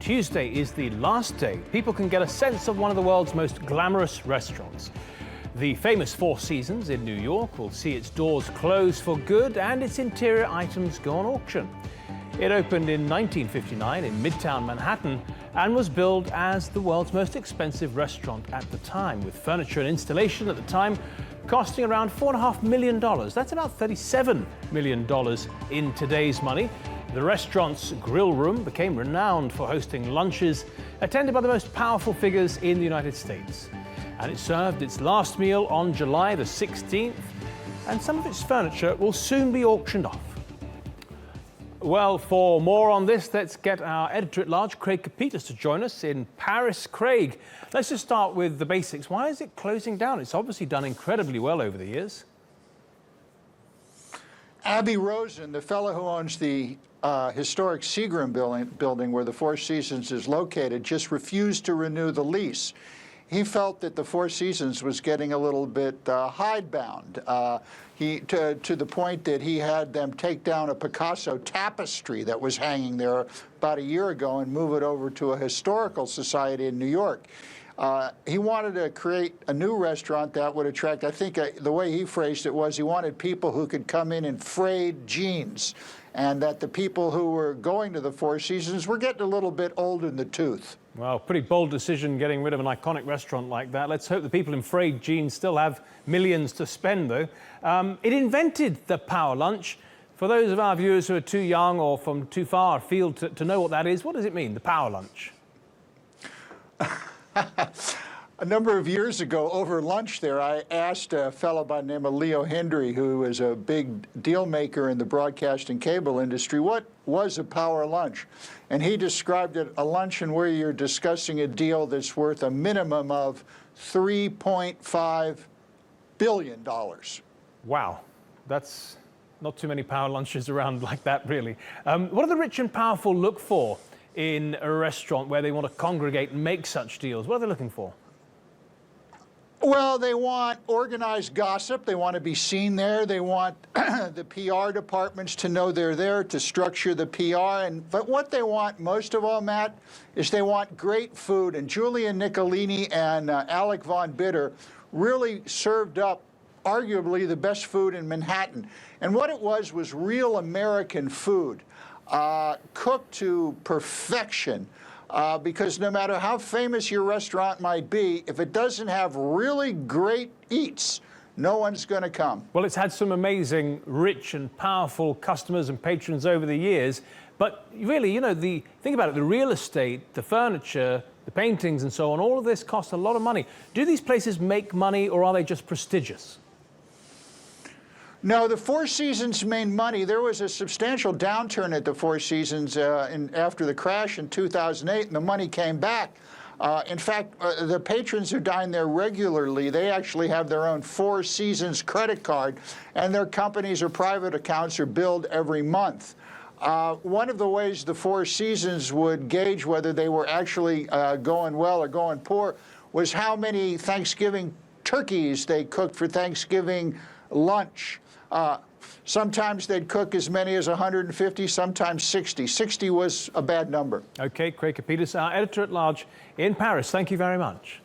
Tuesday is the last day people can get a sense of one of the world's most glamorous restaurants. The famous Four Seasons in New York will see its doors close for good and its interior items go on auction. It opened in 1959 in Midtown Manhattan and was billed as the world's most expensive restaurant at the time, with furniture and installation at the time costing around $4.5 million. That's about $37 million in today's money. The restaurant's grill room became renowned for hosting lunches attended by the most powerful figures in the United States. And it served its last meal on July the 16th, and some of its furniture will soon be auctioned off. Well, for more on this, let's get our editor-at-large, Craig Copetas, to join us in Paris. Craig, let's just start with the basics. Why is it closing down? It's obviously done incredibly well over the years. Abby Rosen, the fellow who owns the historic Seagram building where the Four Seasons is located, just refused to renew the lease. He felt that the Four Seasons was getting a little bit hidebound, to the point that he had them take down a Picasso tapestry that was hanging there about a year ago and move it over to a historical society in New York. He wanted to create a new restaurant that would attract, I think the way he phrased it was he wanted people who could come in frayed jeans, and that the people who were going to the Four Seasons were getting a little bit old in the tooth. Well, pretty bold decision getting rid of an iconic restaurant like that. Let's hope the people in frayed jeans still have millions to spend, though. It invented the power lunch. For those of our viewers who are too young or from too far afield to know what that is, what does it mean, the power lunch? A number of years ago, over lunch there, I asked a fellow by the name of Leo Hendry, who is a big deal maker in the broadcast and cable industry, what was a power lunch? And he described it a luncheon where you're discussing a deal that's worth a minimum of $3.5 billion. Wow, that's not too many power lunches around like that, really. What do the rich and powerful look for in a restaurant where they want to congregate and make such deals? What are they looking for? Well, they want organized gossip. They want to be seen there. They want the PR departments to know they're there to structure the PR. But what they want most of all, Matt, is they want great food. And Julia Nicolini and Alec Von Bitter really served up arguably the best food in Manhattan. And what it was real American food, cooked to perfection. Because no matter how famous your restaurant might be, if it doesn't have really great eats, no one's going to come. Well, it's had some amazing, rich and powerful customers and patrons over the years. But really, you know, think about it, the real estate, the furniture, the paintings and so on, all of this costs a lot of money. Do these places make money, or are they just prestigious? No, the Four Seasons made money. There was a substantial downturn at the Four Seasons after the crash in 2008, and the money came back. In fact, the patrons who dine there regularly, they actually have their own Four Seasons credit card, and their companies or private accounts are billed every month. One of the ways the Four Seasons would gauge whether they were actually going well or going poor was how many Thanksgiving turkeys they cooked for Thanksgiving lunch. Sometimes they'd cook as many as 150, sometimes 60. 60 was a bad number. Okay, Craig Copetas, our editor-at-large in Paris. Thank you very much.